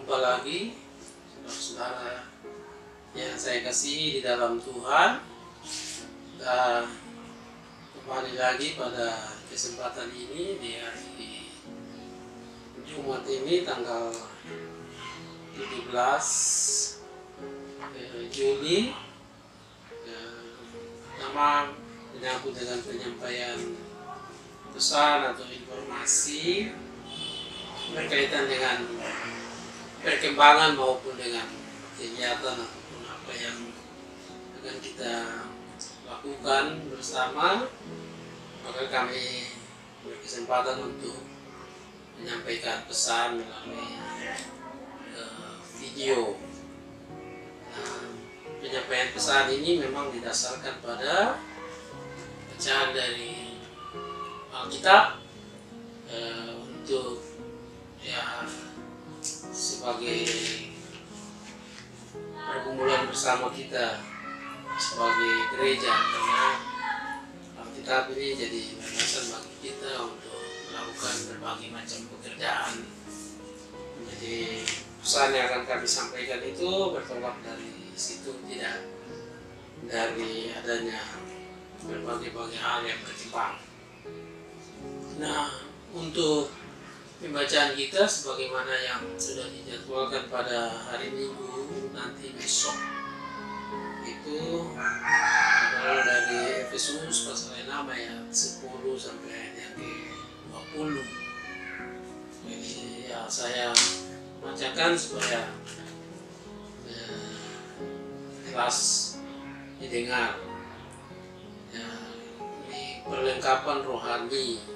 Berjumpa lagi saudara-saudara yang saya kasihi di dalam Tuhan. Kita kembali lagi pada kesempatan ini di hari Jumat ini tanggal 17 Juli. Nama menyambut dengan penyampaian pesan atau informasi berkaitan dengan perkembangan maupun dengan kegiatan ataupun apa yang akan kita lakukan bersama. Maka kami berkesempatan untuk menyampaikan pesan melalui video. Penyampaian pesan ini memang didasarkan pada bacaan dari Alkitab untuk sebagai pergumulan bersama kita sebagai gereja, karena Alkitab ini jadi landasan bagi kita untuk melakukan berbagai macam pekerjaan. Jadi pesan yang akan kami sampaikan itu bertolak dari situ, tidak dari adanya berbagai hal yang berkembang. Nah, untuk pembacaan kita sebagaimana yang sudah dijadwalkan pada hari Minggu nanti besok itu adalah dari Efesus pasal 6 ayat 10 sampai ayat yang ke-20. Jadi saya bacakan supaya jelas didengar. Ini perlengkapan rohani.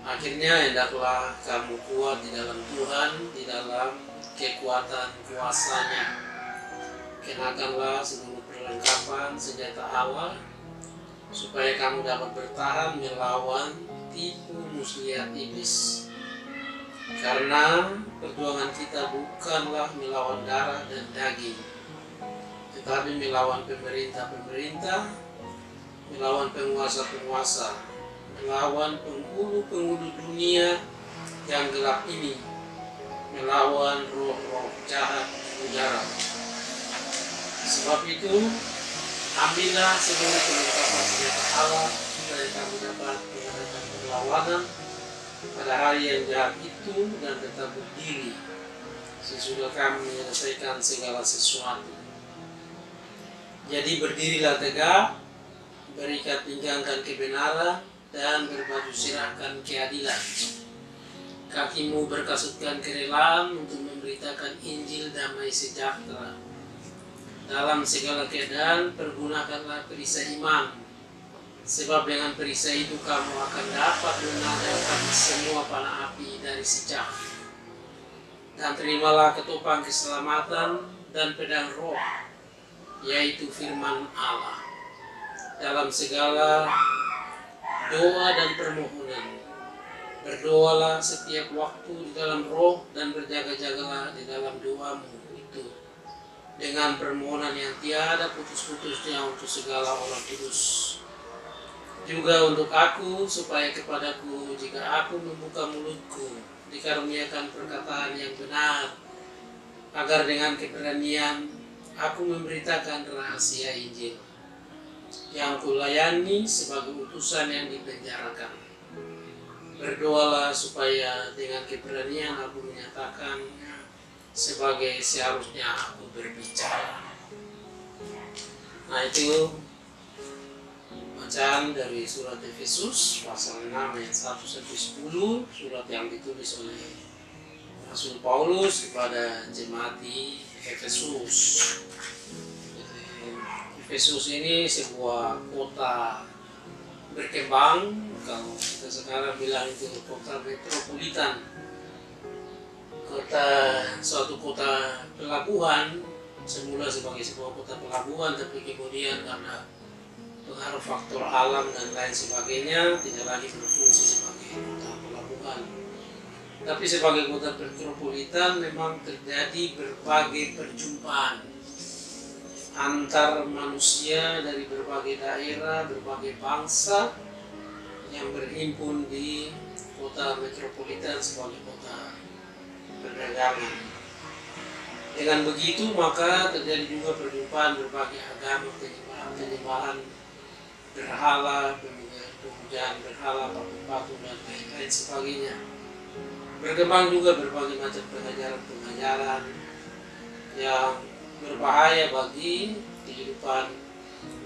Akhirnya hendaklah kamu kuat di dalam Tuhan, di dalam kekuatan kuasa-Nya. Kenakanlah seluruh perlengkapan senjata Allah, supaya kamu dapat bertahan melawan tipu muslihat iblis. Karena perjuangan kita bukanlah melawan darah dan daging, tetapi melawan pemerintah-pemerintah, melawan penguasa-penguasa, melawan penghulu-penghulu dunia yang gelap ini, melawan roh-roh jahat di udara. Sebab itu, ambillah seluruh perlengkapan senjata Allah supaya kamu dapat mengadakan perlawanan pada hari yang jahat itu dan tetap berdiri sesudah kamu menyelesaikan segala sesuatu. Jadi berdirilah tegak, berikat pinggangkan kebenaran, dan berbaju sirahkan keadilan. Kakimu berkasutkan kerelaan untuk memberitakan Injil damai sejahtera. Dalam segala keadaan pergunakanlah perisai iman, sebab dengan perisai itu kamu akan dapat menandalkan semua panah api dari si jahat. Dan terimalah ketopang keselamatan dan pedang roh, yaitu firman Allah. Dalam segala doa dan permohonan, berdoalah setiap waktu di dalam roh dan berjaga-jagalah di dalam doamu itu dengan permohonan yang tiada putus-putusnya untuk segala orang kudus. Juga untuk aku, supaya kepadaku jika aku membuka mulutku dikaruniakan perkataan yang benar, agar dengan keberanian aku memberitakan rahasia Injil yang kulayani sebagai utusan yang dipenjarakan. Berdoalah supaya dengan keberanian aku menyatakan sebagai seharusnya aku berbicara. Nah, itu bacaan dari surat Efesus pasal 6 ayat 1-10, surat yang ditulis oleh Rasul Paulus kepada jemaat di Efesus. Efesus ini sebuah kota berkembang, kalau kita sekarang bilang itu kota metropolitan, suatu kota pelabuhan. Semula sebagai sebuah kota pelabuhan, tapi kemudian karena pengaruh faktor alam dan lain sebagainya tidak lagi berfungsi sebagai kota pelabuhan, tapi sebagai kota metropolitan. Memang terjadi berbagai perjumpaan antar manusia dari berbagai daerah, berbagai bangsa yang berhimpun di kota metropolitan sebagai kota perdagangan. Dengan begitu maka terjadi juga perjumpaan berbagai agama, penyembahan berhala, pemujaan berhala, patung-patung dan lain-lain sebagainya. Berkembang juga berbagai macam pengajaran-pengajaran yang berbahaya bagi kehidupan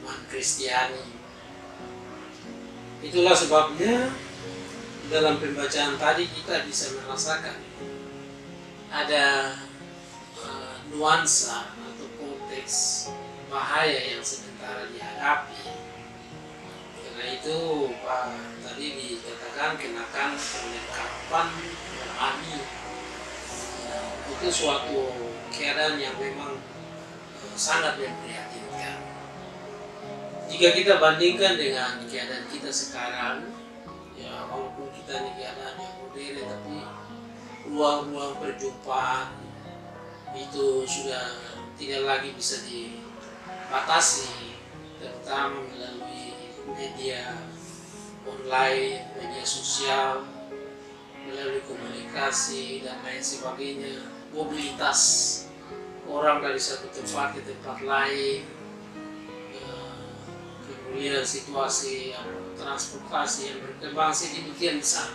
umat Kristiani. Itulah sebabnya dalam pembacaan tadi kita bisa merasakan ada nuansa atau konteks bahaya yang sementara dihadapi. Karena itu tadi dikatakan kenakan perlengkapan rohani. Itu suatu keadaan yang memang sangat memprihatinkan. Jika kita bandingkan dengan keadaan kita sekarang, ya walaupun kita ini keadaan yang modern, tapi ruang-ruang perjumpaan itu sudah tidak lagi bisa dibatasi, terutama melalui media online, media sosial, melalui komunikasi dan lain sebagainya. Mobilitas orang dari satu tempat ke tempat lain, kemudian situasi transportasi yang berkembang sedemikian besar,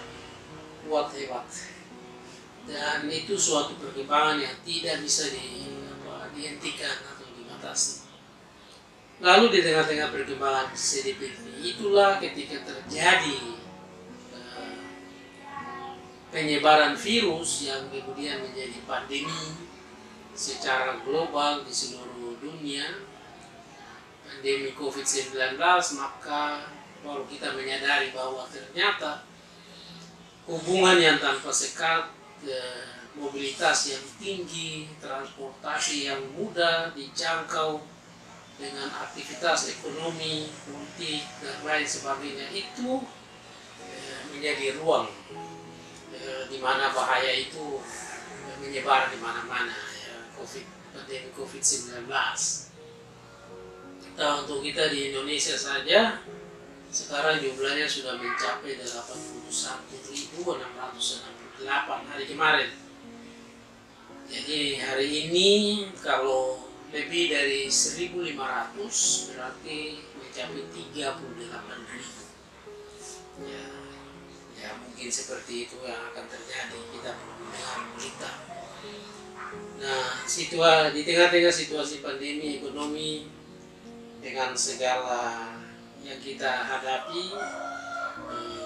kuat hebat. Dan itu suatu perkembangan yang tidak bisa dihentikan atau dibatasi. Lalu di tengah-tengah perkembangan seperti itulah ketika terjadi penyebaran virus yang kemudian menjadi pandemi secara global di seluruh dunia, pandemi COVID-19, maka baru kita menyadari bahwa ternyata hubungan yang tanpa sekat, mobilitas yang tinggi, transportasi yang mudah dijangkau dengan aktivitas ekonomi, politik, dan lain sebagainya itu menjadi ruang di mana bahaya itu menyebar di mana-mana, pandemi COVID-19. Untuk kita di Indonesia saja sekarang jumlahnya sudah mencapai 81.668 hari kemarin. Jadi hari ini kalau lebih dari 1.500 berarti mencapai 38.000. Ya mungkin seperti itu yang akan terjadi, kita belum mendengar berita. Nah, di tengah-tengah situasi pandemi ekonomi dengan segala yang kita hadapi,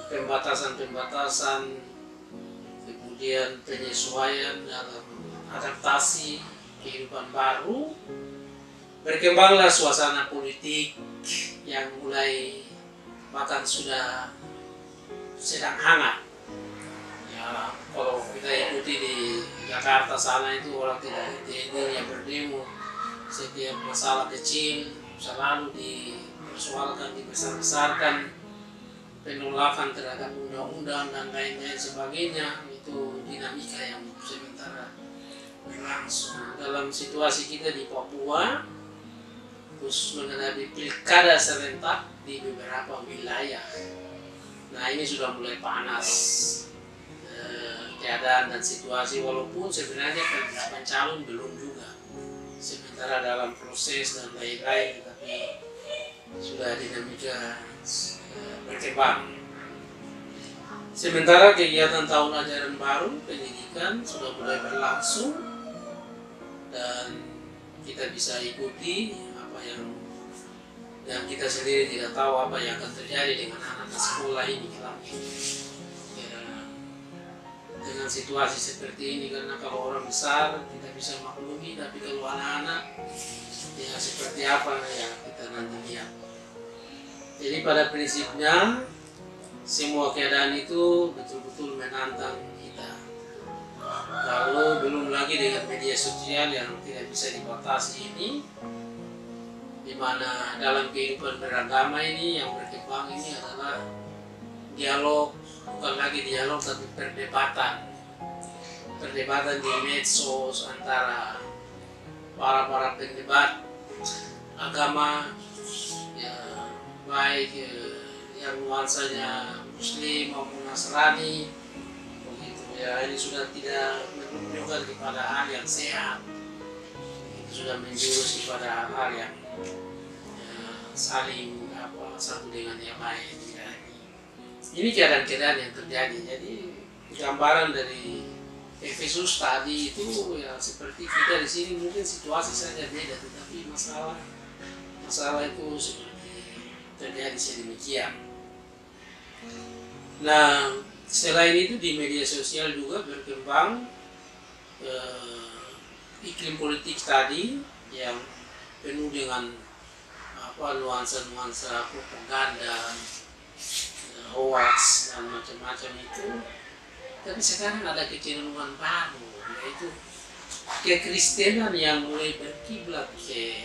pembatasan-pembatasan, kemudian penyesuaian dalam adaptasi kehidupan baru, berkembanglah suasana politik yang mulai bahkan sudah sedang hangat. Ya, kalau kita ikuti di Jakarta sana itu orang tidak yang berdemo, setiap masalah kecil selalu dipersoalkan, dibesar-besarkan, penolakan terhadap undang-undang dan lain-lain sebagainya. Itu dinamika yang sementara berlangsung. Dalam situasi kita di Papua, terus menghadapi pilkada serentak di beberapa wilayah. Nah, ini sudah mulai panas keadaan dan situasi, walaupun sebenarnya penetapan calon belum juga, sementara dalam proses dan lain-lain, tapi sudah dinamika berkembang. Sementara kegiatan tahun ajaran baru pendidikan sudah mulai berlangsung dan kita bisa ikuti apa yang, dan kita sendiri tidak tahu apa yang akan terjadi dengan anak-anak sekolah ini kelak. Dengan situasi seperti ini, karena kalau orang besar tidak bisa maklumi, tapi kalau anak-anak ya seperti apa ya kita nanti lihat. Jadi pada prinsipnya semua keadaan itu betul-betul menantang kita. Lalu belum lagi dengan media sosial yang tidak bisa dibatasi ini, di mana dalam kehidupan beragama ini yang berkembang ini adalah dialog, bukan lagi dialog tapi perdebatan di medsos antara para pendebat agama, ya baik yang nuansanya Muslim maupun Nasrani, begitu Ya, ini sudah tidak menunjukkan kepada hal yang sehat. Itu sudah menjurus kepada hal yang saling satu dengan yang lain. Ya. Ini keadaan-keadaan yang terjadi. Jadi gambaran dari Efesus tadi itu ya seperti kita di sini mungkin situasi saja beda, tetapi masalah itu seperti terjadi sedemikian. Nah, selain itu di media sosial juga berkembang iklim politik tadi yang penuh dengan nuansa-nuansa propaganda, hoax dan macam-macam itu. Tapi sekarang ada kecenderungan baru, yaitu kekristenan yang mulai berkiblat ke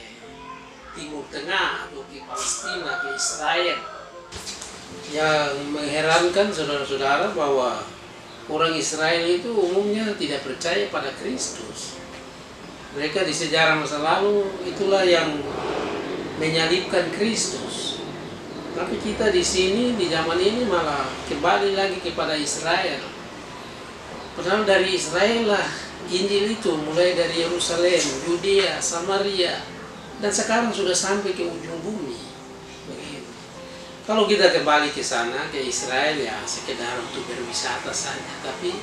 Timur Tengah atau ke Palestina, ke Israel. Yang mengherankan saudara-saudara bahwa orang Israel itu umumnya tidak percaya pada Kristus. Mereka di sejarah masa lalu itulah yang menyalibkan Kristus. Tapi kita di sini di zaman ini malah kembali lagi kepada Israel. Padahal dari Israel lah Injil itu mulai dari Yerusalem, Yudea, Samaria, dan sekarang sudah sampai ke ujung bumi. Begitu. Kalau kita kembali ke sana, ke Israel, ya sekedar untuk berwisata saja. Tapi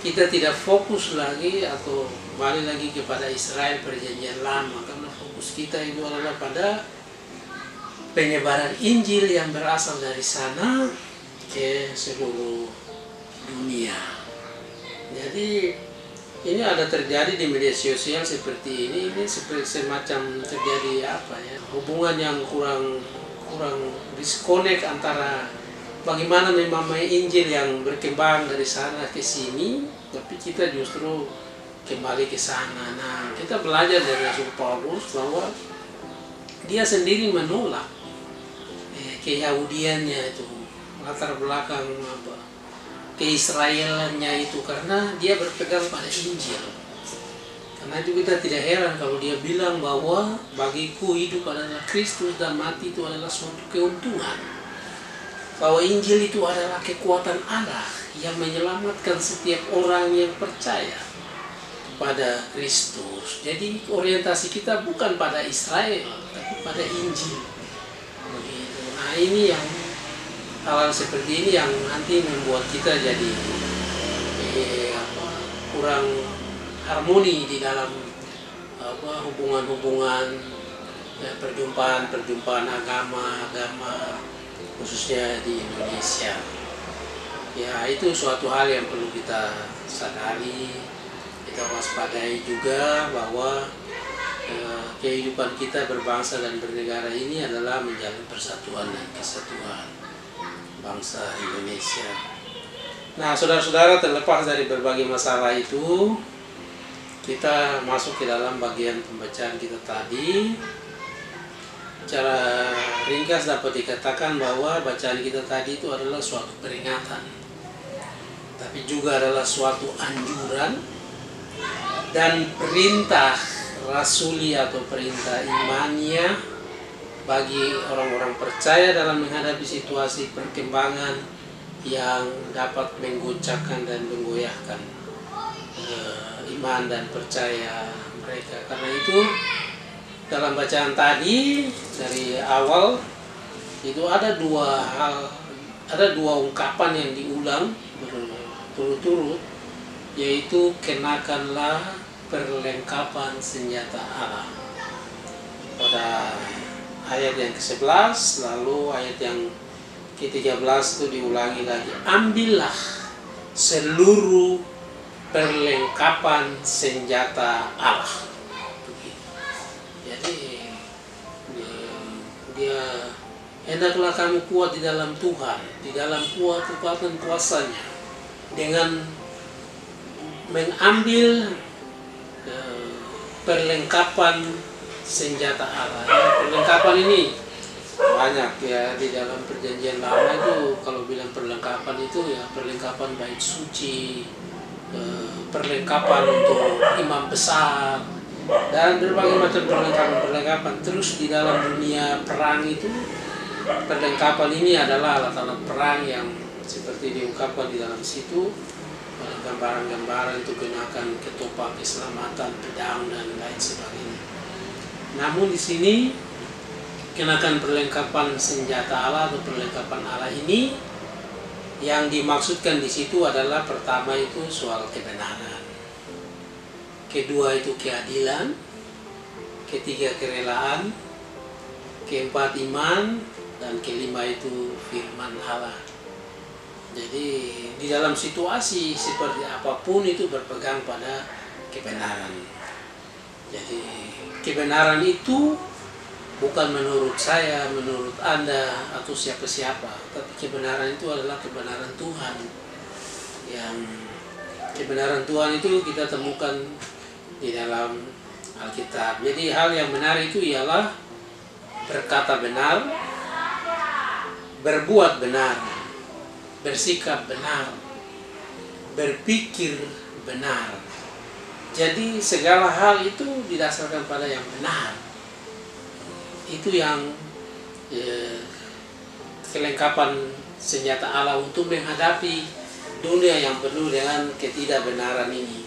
kita tidak fokus lagi atau kembali lagi kepada Israel perjanjian lama, karena fokus kita itu adalah pada penyebaran Injil yang berasal dari sana ke seluruh dunia. Jadi ini ada terjadi di media sosial seperti ini seperti semacam terjadi hubungan yang kurang disconnect antara bagaimana memahami Injil yang berkembang dari sana ke sini, tapi kita justru kembali ke sana. Nah, kita belajar dari Rasul Paulus bahwa dia sendiri menolak keyahudiannya itu, latar belakang keisraelannya itu, karena dia berpegang pada Injil. Karena itu kita tidak heran kalau dia bilang bahwa bagiku hidup adalah Kristus dan mati itu adalah suatu keuntungan. Bahwa Injil itu adalah kekuatan Allah yang menyelamatkan setiap orang yang percaya pada Kristus. Jadi orientasi kita bukan pada Israel, tapi pada Injil. Begitu. Nah, ini yang hal seperti ini yang nanti membuat kita jadi kurang harmoni di dalam hubungan-hubungan, perjumpaan agama khususnya di Indonesia. Ya, itu suatu hal yang perlu kita sadari, kita waspadai juga bahwa kehidupan kita berbangsa dan bernegara ini adalah menjalin persatuan dan kesatuan bangsa Indonesia. Nah, saudara-saudara, terlepas dari berbagai masalah itu, kita masuk ke dalam bagian pembacaan kita tadi. Secara ringkas dapat dikatakan bahwa bacaan kita tadi itu adalah suatu peringatan, tapi juga adalah suatu anjuran dan perintah rasuli atau perintah imannya bagi orang-orang percaya dalam menghadapi situasi perkembangan yang dapat menggoncangkan dan menggoyahkan iman dan percaya mereka. Karena itu dalam bacaan tadi dari awal itu ada dua ungkapan yang diulang berturut-turut, yaitu kenakanlah perlengkapan senjata Allah pada ayat yang ke-11, lalu ayat yang ke-13 itu diulangi lagi, ambillah seluruh perlengkapan senjata Allah. Jadi dia hendaklah kamu kuat di dalam Tuhan, di dalam kekuatan kuasanya, dengan mengambil perlengkapan senjata Allah. Perlengkapan ini banyak ya di dalam perjanjian lama itu. Kalau bilang perlengkapan itu ya perlengkapan bait suci, perlengkapan untuk imam besar, dan berbagai macam perlengkapan. Terus di dalam dunia perang itu perlengkapan ini adalah alat-alat perang yang seperti diungkapkan di dalam situ, gambaran-gambaran itu gunakan ketupat keselamatan, pedang dan lain sebagainya. Namun di sini kenakan perlengkapan senjata Allah atau perlengkapan Allah ini yang dimaksudkan di situ adalah pertama itu soal kebenaran, kedua itu keadilan, ketiga kerelaan, keempat iman, dan kelima itu firman Allah. Jadi di dalam situasi seperti apapun itu berpegang pada kebenaran. Jadi kebenaran itu bukan menurut saya, menurut Anda atau siapa-siapa, tapi kebenaran itu adalah kebenaran Tuhan. Yang kebenaran Tuhan itu kita temukan di dalam Alkitab. Jadi hal yang benar itu ialah berkata benar, berbuat benar, bersikap benar, berpikir benar. Jadi segala hal itu didasarkan pada yang benar. Itu yang kelengkapan senjata Allah untuk menghadapi dunia yang penuh dengan ketidakbenaran ini.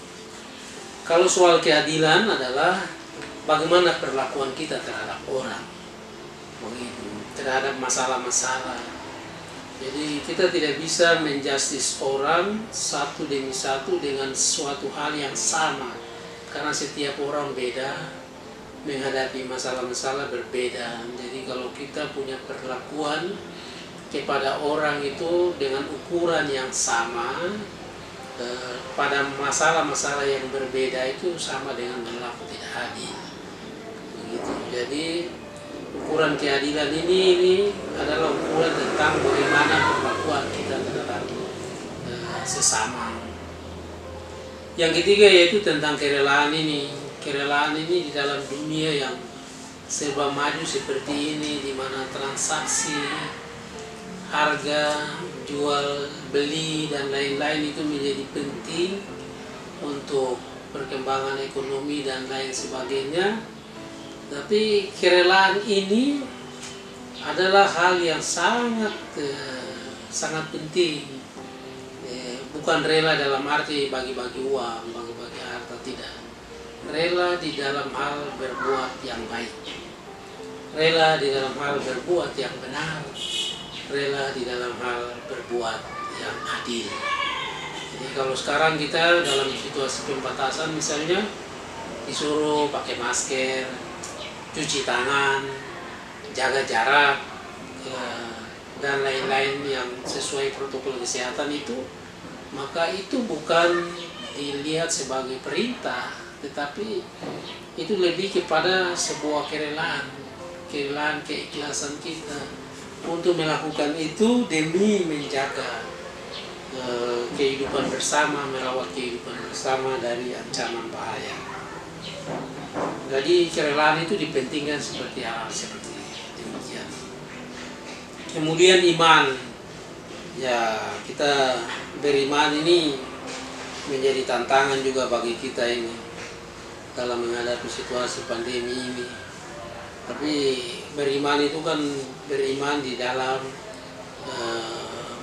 Kalau soal keadilan adalah bagaimana perlakuan kita terhadap orang, begitu, terhadap masalah-masalah. Jadi kita tidak bisa menjustis orang satu demi satu dengan suatu hal yang sama, karena setiap orang beda, menghadapi masalah-masalah berbeda. Jadi kalau kita punya perlakuan kepada orang itu dengan ukuran yang sama, pada masalah-masalah yang berbeda itu sama dengan berlaku tidak adil. Begitu. Jadi ukuran keadilan ini adalah ukuran tentang bagaimana perlakuan kita terhadap sesama. Yang ketiga yaitu tentang kerelaan ini. Kerelaan ini di dalam dunia yang serba maju seperti ini, di mana transaksi, harga, jual, beli, dan lain-lain itu menjadi penting untuk perkembangan ekonomi dan lain sebagainya. Tapi kerelaan ini adalah hal yang sangat penting. Bukan rela dalam arti bagi-bagi uang, bagi-bagi harta, tidak. Rela di dalam hal berbuat yang baik, rela di dalam hal berbuat yang benar, rela di dalam hal berbuat yang adil. Jadi kalau sekarang kita dalam situasi pembatasan misalnya disuruh pakai masker, cuci tangan, jaga jarak, dan lain-lain yang sesuai protokol kesehatan itu, maka itu bukan dilihat sebagai perintah, tetapi itu lebih kepada sebuah kerelaan, keikhlasan kita untuk melakukan itu demi menjaga kehidupan bersama, merawat kehidupan bersama dari ancaman bahaya. Jadi kerelaan itu dipentingkan seperti hal seperti demikian. Kemudian iman, ya kita beriman ini menjadi tantangan juga bagi kita ini dalam menghadapi situasi pandemi ini. Tapi beriman itu kan beriman di dalam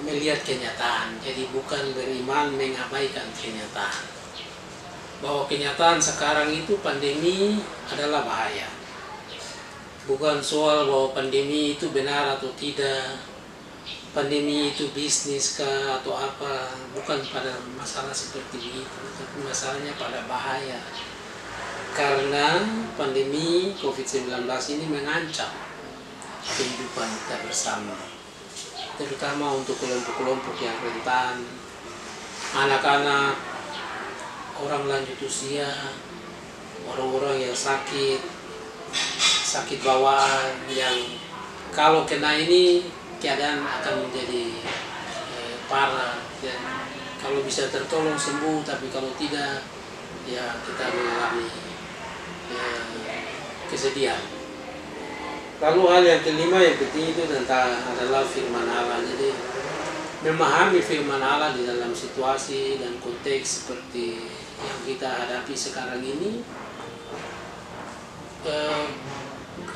melihat kenyataan. Jadi bukan beriman mengabaikan kenyataan. Bahwa kenyataan sekarang itu pandemi adalah bahaya. Bukan soal bahwa pandemi itu benar atau tidak, pandemi itu bisnis kah atau apa, bukan pada masalah seperti itu, tapi masalahnya pada bahaya. Karena pandemi COVID-19 ini mengancam kehidupan kita bersama, terutama untuk kelompok-kelompok yang rentan, anak-anak, orang lanjut usia, orang-orang yang sakit bawaan, yang kalau kena ini keadaan akan menjadi parah, dan kalau bisa tertolong sembuh, tapi kalau tidak ya kita mengalami kesedihan. Lalu hal yang kelima yang penting itu adalah firman Allah. Jadi memahami firman Allah di dalam situasi dan konteks seperti yang kita hadapi sekarang ini,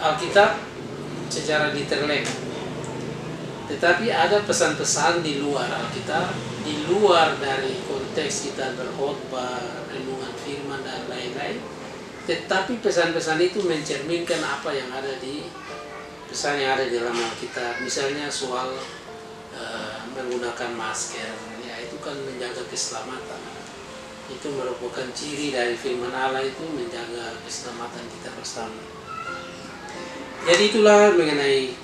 Alkitab secara diterlek, tetapi ada pesan-pesan di luar Alkitab, di luar dari konteks konteks kita berkhotbah, renungan firman dan lain-lain, tetapi pesan-pesan itu mencerminkan apa yang ada di pesan yang ada di dalam Alkitab. Misalnya soal menggunakan masker, ya itu kan menjaga keselamatan. Itu merupakan ciri dari firman Allah, itu menjaga keselamatan kita bersama. Jadi itulah mengenai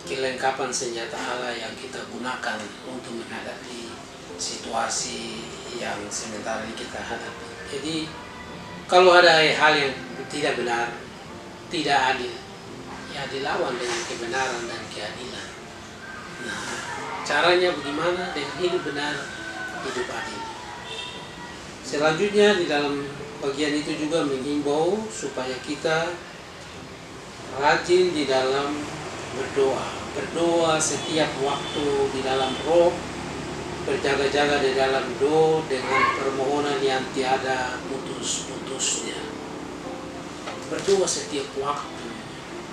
kelengkapan senjata Allah yang kita gunakan untuk menghadapi situasi yang sementara ini kita hadapi. Jadi kalau ada hal yang tidak benar, tidak adil, ya dilawan dengan kebenaran dan keadilan. Nah, caranya bagaimana? Dengan hidup benar, hidup adil. Selanjutnya di dalam bagian itu juga menghimbau supaya kita rajin di dalam berdoa setiap waktu di dalam roh, berjaga-jaga di dalam doa dengan permohonan yang tiada putus-putusnya. Berdoa setiap waktu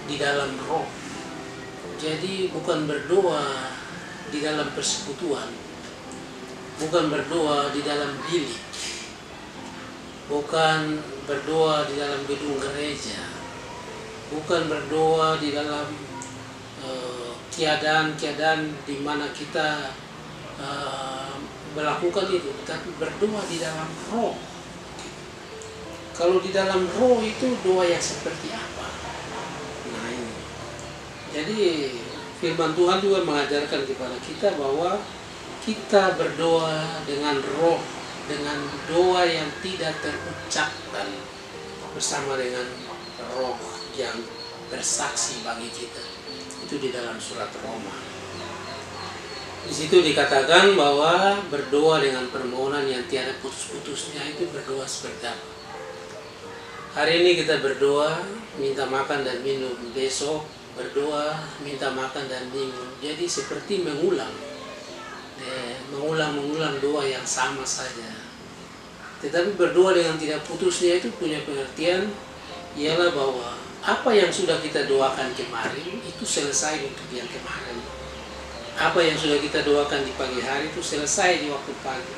di dalam roh. Jadi bukan berdoa di dalam persekutuan, bukan berdoa di dalam bilik, bukan berdoa di dalam gedung gereja, bukan berdoa di dalam keadaan-keadaan di mana kita melakukan itu, tapi berdoa di dalam roh. Kalau di dalam roh itu doa yang seperti apa? Nah ini. Jadi firman Tuhan juga mengajarkan kepada kita bahwa kita berdoa dengan roh, dengan doa yang tidak terucapkan bersama dengan roh yang bersaksi bagi kita. Itu di dalam surat Roma. Di situ dikatakan bahwa berdoa dengan permohonan yang tiada putus-putusnya, itu berdoa seperti apa? Hari ini kita berdoa, minta makan dan minum. Besok berdoa, minta makan dan minum. Jadi seperti mengulang doa yang sama saja. Tetapi berdoa dengan tidak putusnya itu punya pengertian, ialah bahwa apa yang sudah kita doakan kemarin itu selesai untuk yang kemarin. Apa yang sudah kita doakan di pagi hari itu selesai di waktu pagi.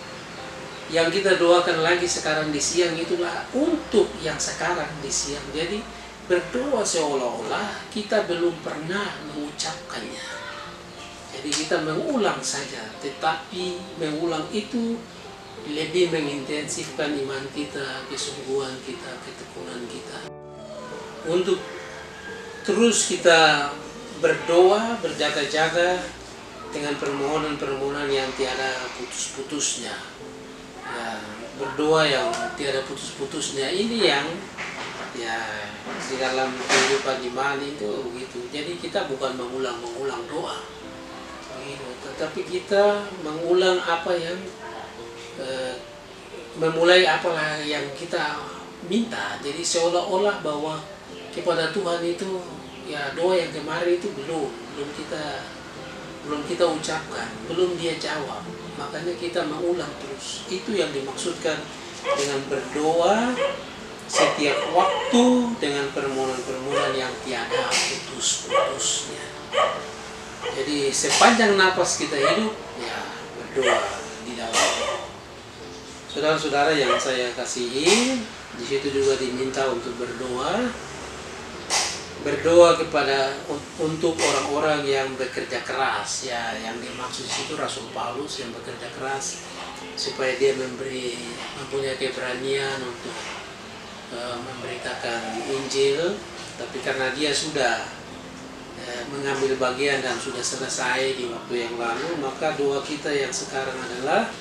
Yang kita doakan lagi sekarang di siang itulah untuk yang sekarang di siang. Jadi berdoa seolah-olah kita belum pernah mengucapkannya. Jadi kita mengulang saja, tetapi mengulang itu lebih mengintensifkan iman kita, kesungguhan kita, ketekunan kita. Untuk terus kita berdoa, berjaga-jaga dengan permohonan-permohonan yang tiada putus-putusnya. Ya, berdoa yang tiada putus-putusnya ini yang ya di dalam kehidupan iman itu begitu. Jadi kita bukan mengulang-mengulang doa, begitu, tetapi kita mengulang apa yang memulai apa yang kita minta. Jadi seolah-olah bahwa kepada Tuhan itu ya doa yang kemarin itu belum kita ucapkan, belum dia jawab. Makanya kita mengulang terus. Itu yang dimaksudkan dengan berdoa setiap waktu dengan permohonan-permohonan yang tiada putus-putusnya. Jadi sepanjang napas kita hidup, ya berdoa di dalam. Saudara-saudara yang saya kasihi, di situ juga diminta untuk berdoa untuk orang-orang yang bekerja keras, ya, yang dimaksud itu Rasul Paulus yang bekerja keras supaya dia mempunyai keberanian untuk memberitakan Injil. Tapi karena dia sudah mengambil bagian dan sudah selesai di waktu yang lalu, maka doa kita yang sekarang adalah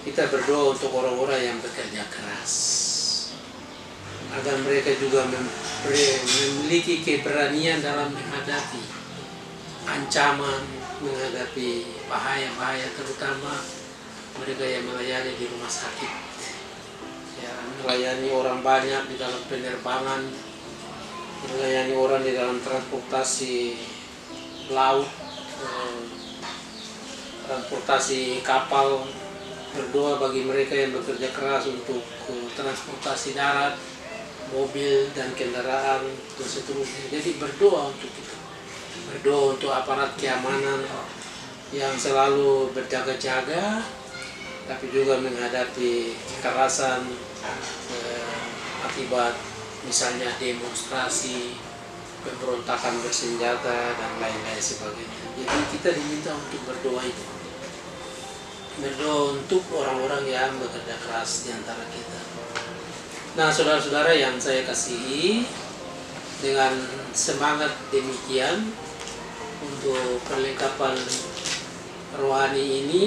kita berdoa untuk orang-orang yang bekerja keras, agar mereka juga memiliki keberanian dalam menghadapi ancaman, menghadapi bahaya-bahaya, terutama mereka yang melayani di rumah sakit, ya, melayani orang banyak di dalam penerbangan, melayani orang di dalam transportasi laut, transportasi kapal. Berdoa bagi mereka yang bekerja keras untuk transportasi darat, mobil dan kendaraan dan seterusnya. Jadi berdoa untuk itu, berdoa untuk aparat keamanan, yang selalu berjaga-jaga, tapi juga menghadapi kekerasan akibat misalnya demonstrasi, pemberontakan bersenjata, dan lain-lain sebagainya. Jadi kita diminta untuk berdoa itu. Berdoa untuk orang-orang yang bekerja keras di antara kita. Nah, saudara-saudara yang saya kasihi, dengan semangat demikian untuk perlengkapan rohani ini,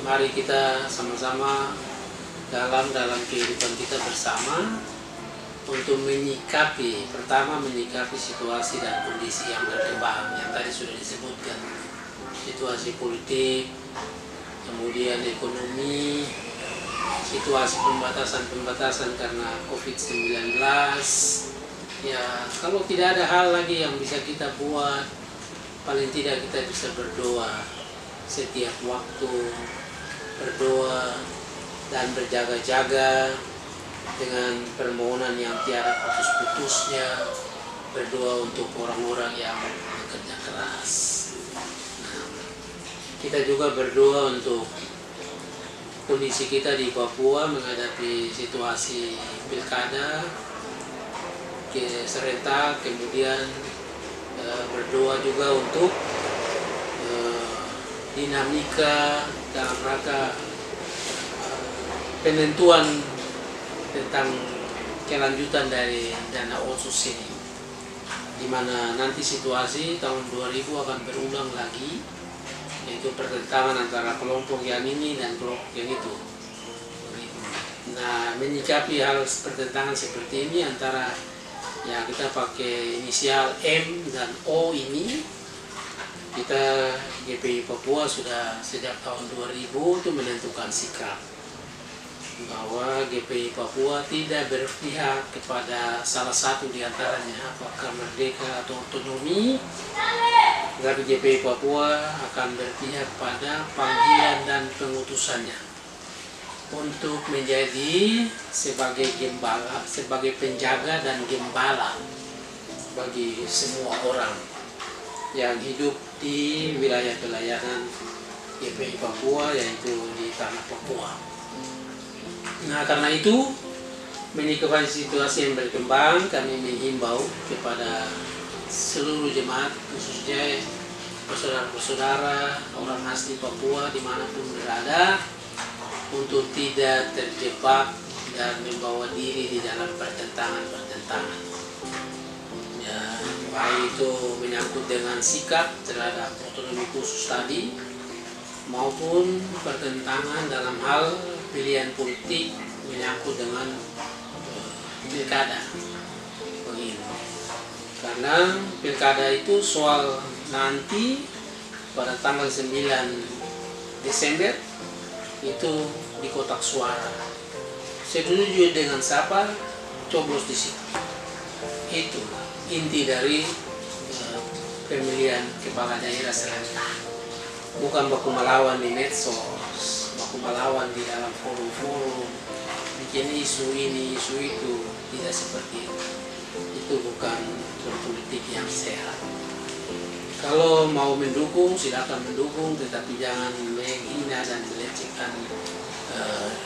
mari kita sama-sama dalam kehidupan kita bersama untuk menyikapi situasi dan kondisi yang berkembang yang tadi sudah disebutkan, situasi politik, kemudian ekonomi, situasi pembatasan karena COVID-19. Ya, kalau tidak ada hal lagi yang bisa kita buat, paling tidak kita bisa berdoa setiap waktu, berdoa dan berjaga-jaga dengan permohonan yang tiada putus-putusnya, berdoa untuk orang-orang yang bekerja keras. Nah, kita juga berdoa untuk kondisi kita di Papua menghadapi situasi pilkada serentak, kemudian berdoa juga untuk dinamika dalam rangka penentuan tentang kelanjutan dari dana otsus ini, di mana nanti situasi tahun 2000 akan berulang lagi, yaitu pertentangan antara kelompok yang ini dan kelompok yang itu. Nah, menyikapi hal pertentangan seperti ini antara ya kita pakai inisial M dan O ini, kita GPI Papua sudah sejak tahun 2000 itu menentukan sikap bahwa GPI Papua tidak berpihak kepada salah satu di antaranya, apakah merdeka atau otonomi, tapi GPI Papua akan berpihak pada panggilan dan pengutusannya untuk menjadi sebagai gembala, sebagai penjaga dan gembala bagi semua orang yang hidup di wilayah pelayanan GPI Papua, yaitu di tanah Papua. Nah, karena itu, menyikapi situasi yang berkembang, kami menghimbau kepada seluruh jemaat, khususnya saudara-saudara orang asli Papua dimanapun berada, untuk tidak terjebak dan membawa diri di dalam pertentangan-pertentangan. Ya, baik itu menyangkut dengan sikap terhadap otonomi khusus tadi, maupun pertentangan dalam hal pilihan politik menyangkut dengan pilkada. Begitu. Karena pilkada itu soal nanti pada tanggal 9 Desember itu di kotak suara. Setuju dengan siapa, coblos di situ. Itu inti dari pemilihan kepala daerah serentak. Bukan baku melawan di medsos, baku melawan di dalam forum-forum, bikin isu ini, isu itu. Tidak seperti itu. Itu bukan berpolitik yang sehat. Kalau mau mendukung, silakan mendukung, tetapi jangan menghina dan melecehkan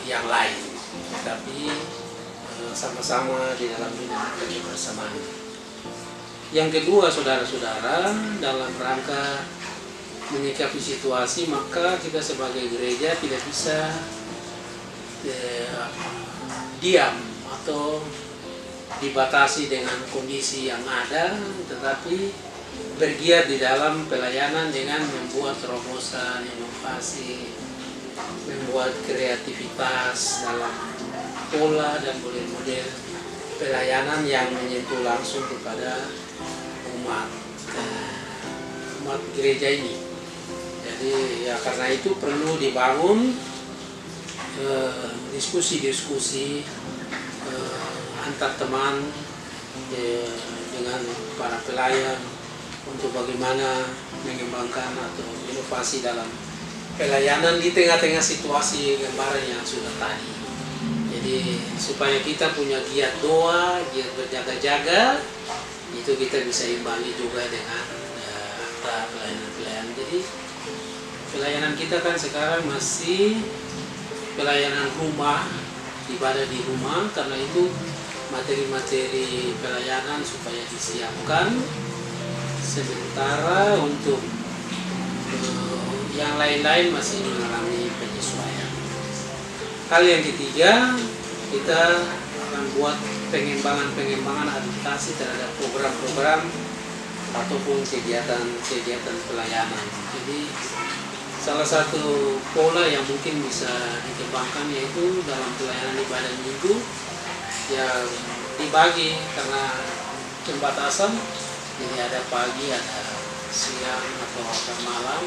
yang lain. Tetapi sama-sama di dalam dinamika kebersamaan. Yang kedua, saudara-saudara, dalam rangka menyikapi situasi, maka kita sebagai gereja tidak bisa diam atau dibatasi dengan kondisi yang ada, tetapi bergiat di dalam pelayanan dengan membuat terobosan, inovasi, membuat kreativitas dalam pola dan model-model pelayanan yang menyentuh langsung kepada umat gereja ini. Jadi ya karena itu perlu dibangun diskusi-diskusi antar teman dengan para pelayan untuk bagaimana mengembangkan atau inovasi dalam pelayanan di tengah-tengah situasi gambaran yang sudah tadi. Jadi supaya kita punya giat doa, giat berjaga-jaga, itu kita bisa imbangi juga dengan kita pelayanan. Jadi pelayanan kita kan sekarang masih pelayanan rumah, ibadah di rumah, karena itu materi-materi pelayanan supaya disiapkan. Sementara untuk yang lain-lain masih mengalami penyesuaian. Hal yang ketiga, kita akan buat pengembangan adaptasi terhadap program-program ataupun kegiatan pelayanan. Jadi salah satu pola yang mungkin bisa dikembangkan yaitu dalam pelayanan ibadah minggu yang dibagi karena pembatasan, jadi ada pagi, ada siang atau ada malam.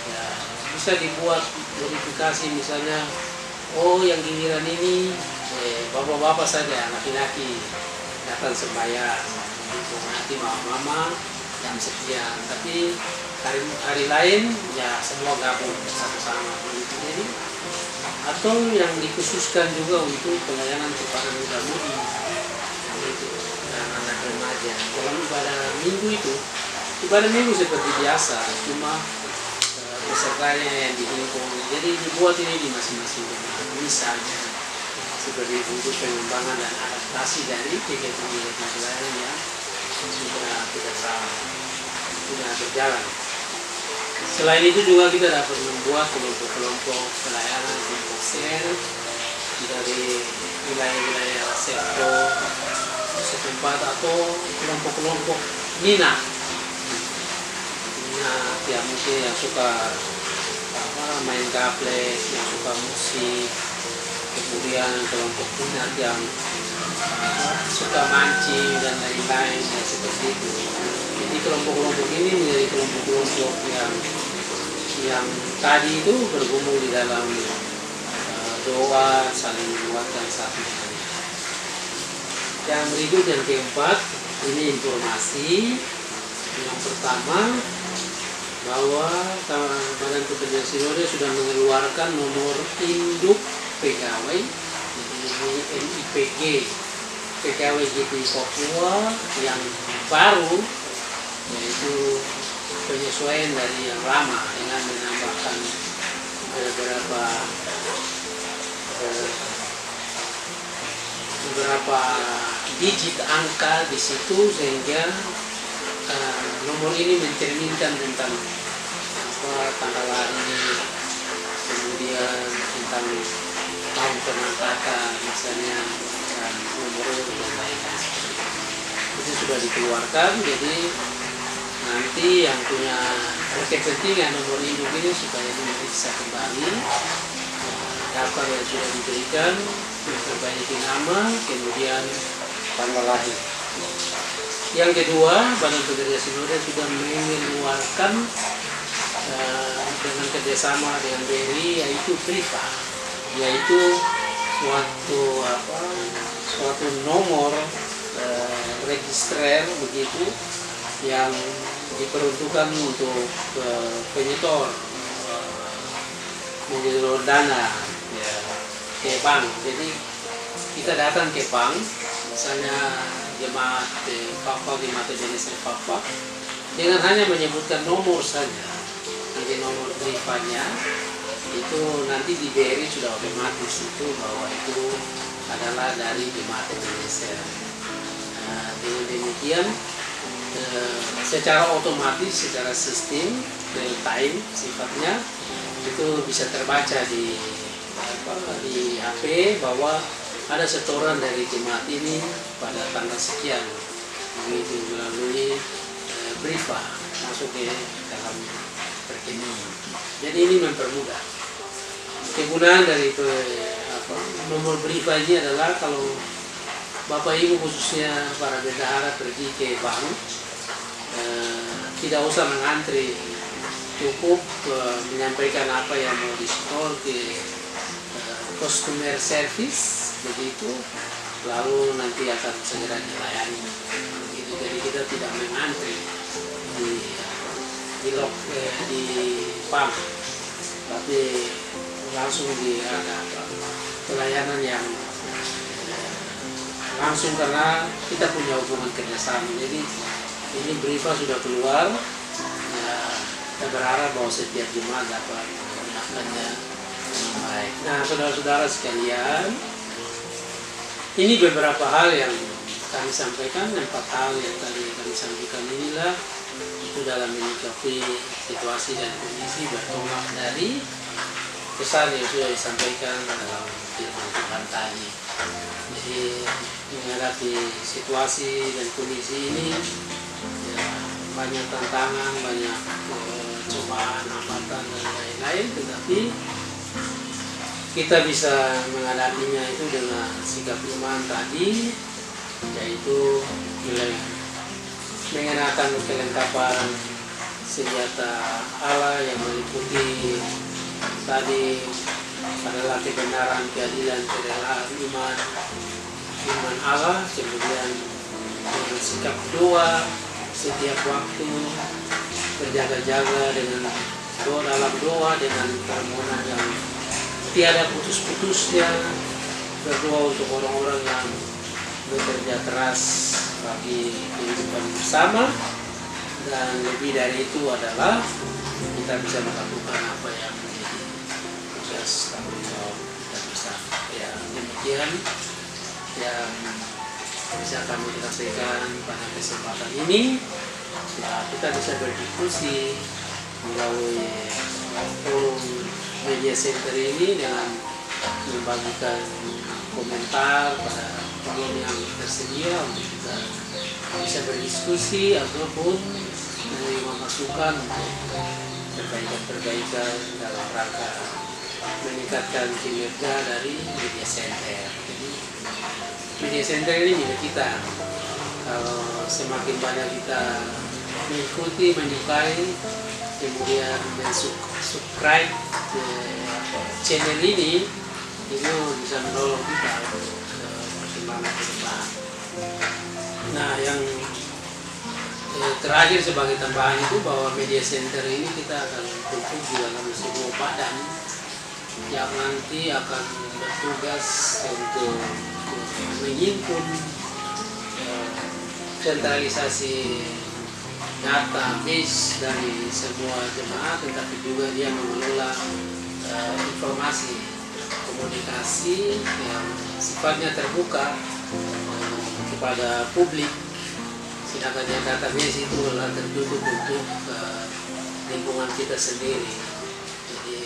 Ya, bisa dibuat modifikasi, misalnya yang giliran ini bapak-bapak saja, laki-laki datang sembahyang, nanti mama-mama jam sekian, tapi hari lain ya semua gabung bersama-sama begitu. Jadi atau yang dikhususkan juga untuk pelayanan kepada muda-mudi dan anak remaja. Dalam ibadah minggu seperti biasa, cuma pesertanya yang dihimpun. Jadi dibuat ini di masing-masing jemaat, misalnya seperti untuk pengembangan dan adaptasi dari kegiatan-kegiatan pelayanan yang sudah berjalan. Selain itu juga kita dapat membuat kelompok-kelompok pelayanan, kelompok sel dari wilayah-wilayah sektor setempat atau kelompok-kelompok minat yang mungkin yang suka main gaple, yang suka musik, kemudian kelompok minat yang suka mancing dan lain-lain ya, seperti itu. Jadi kelompok-kelompok ini menjadi kelompok-kelompok yang tadi itu bergumul di dalam doa, saling menguatkan satu sama lain. Yang berikut yang keempat, ini informasi. Yang pertama, bahwa Badan Pekerja Sinode sudah mengeluarkan nomor induk pegawai, jadi NIPG pegawai GPI Papua yang baru, yaitu penyesuaian dari yang lama dengan menambahkan beberapa digit angka di situ, sehingga nomor ini mencerminkan tentang tanggal lahir, kemudian tentang tahun kemerdekaan misalnya, dan nomor dan lain-lain. Itu sudah dikeluarkan, jadi nanti yang punya kepentingan nomor induk ini supaya diperiksa kembali daftar yang sudah diberikan, memperbaiki nama, kemudian tanggal lahir. Yang kedua, Badan Pekerja Sinode sudah mengeluarkan dengan kerjasama dengan BRI, yaitu BRIFA, yaitu suatu nomor registrer begitu yang diperuntukkan untuk penyetor menyetor dana ya, ke bank. Jadi kita datang ke bank, misalnya jemaat Papua, jemaat jenis Papua, dengan hanya menyebutkan nomor saja, nanti nomor BRIFA-nya itu nanti di BRI sudah otomatis itu bahwa itu adalah dari jemaat Indonesia. Dengan demikian secara otomatis, secara sistem real time sifatnya, itu bisa terbaca di HP bahwa ada setoran dari jemaat ini pada tanggal sekian, begitu melalui BRIFA masuk ke dalam rekening. Jadi ini mempermudah. Kegunaan dari nomor BRIFA ini adalah kalau Bapak Ibu khususnya para bendahara pergi ke bank, tidak usah mengantri, cukup menyampaikan apa yang mau disetor ke customer service begitu, lalu nanti akan segera dilayani begitu. Jadi kita tidak mengantri di bank, tapi langsung ada pelayanan yang langsung karena kita punya hubungan kerjasama. Jadi ini BRIFA sudah keluar, kita berharap bahwa setiap jemaat dapat menggunakannya dengan baik. Nah, saudara-saudara sekalian, ini beberapa hal yang kami sampaikan, 4 hal yang tadi kami sampaikan inilah itu dalam menyikapi situasi dan kondisi bertolak dari pesan yang sudah disampaikan dalam firman Tuhan tadi. Jadi menghadapi situasi dan kondisi ini ya, banyak tantangan, banyak cobaan, hambatan dan lain-lain, tetapi kita bisa menghadapinya itu dengan sikap iman tadi, yaitu mengenakan kelengkapan senjata Allah yang meliputi tadi adalah kebenaran, keadilan, kerelaan, iman Allah, kemudian dengan sikap doa setiap waktu, berjaga-jaga dengan doa dalam doa dengan permohonan yang tiada putus-putusnya, berdoa untuk orang-orang yang bekerja keras bagi kehidupan bersama, dan lebih dari itu adalah kita bisa melakukan apa yang menjadi tugas tanggung jawab kita bersama. Ya, demikian yang bisa kami sampaikan pada kesempatan ini. Ya, kita bisa berdiskusi melalui forum media center ini dengan membagikan komentar pada forum yang tersedia untuk kita bisa berdiskusi ataupun menerima masukan untuk perbaikan-perbaikan dalam rangka meningkatkan kinerja dari media center. Jadi media center ini milik kita. Kalau semakin banyak kita mengikuti, menyukai, kemudian subscribe ke channel ini, itu bisa menolong kita untuk perkembangan ke depan. Nah, yang terakhir sebagai tambahan itu bahwa media center ini kita akan bentuk di dalam sebuah badan yang nanti akan bertugas untuk menghimpun sentralisasi database dari semua jemaat, tetapi juga dia mengelola informasi komunikasi yang sifatnya terbuka kepada publik, sedangkan yang database itu adalah tertutup untuk lingkungan kita sendiri. Jadi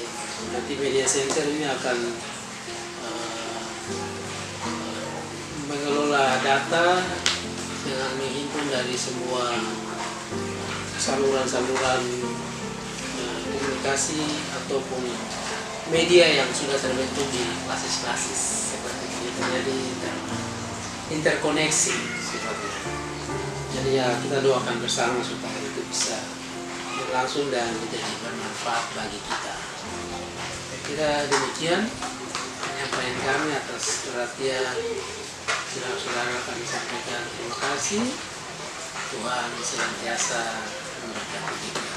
nanti media center ini akan mengelola data dengan menghimpun dari semua saluran-saluran komunikasi ataupun media yang sudah terbentuk di basis-basis seperti ini, terjadi interkoneksi sifatnya. Jadi ya, kita doakan bersama supaya itu bisa berlangsung dan menjadi bermanfaat bagi kita. Kira demikian penyampaian kami. Atas perhatian saudara-saudara kami sampaikan terima kasih. Tuhan senantiasa memberkati kita.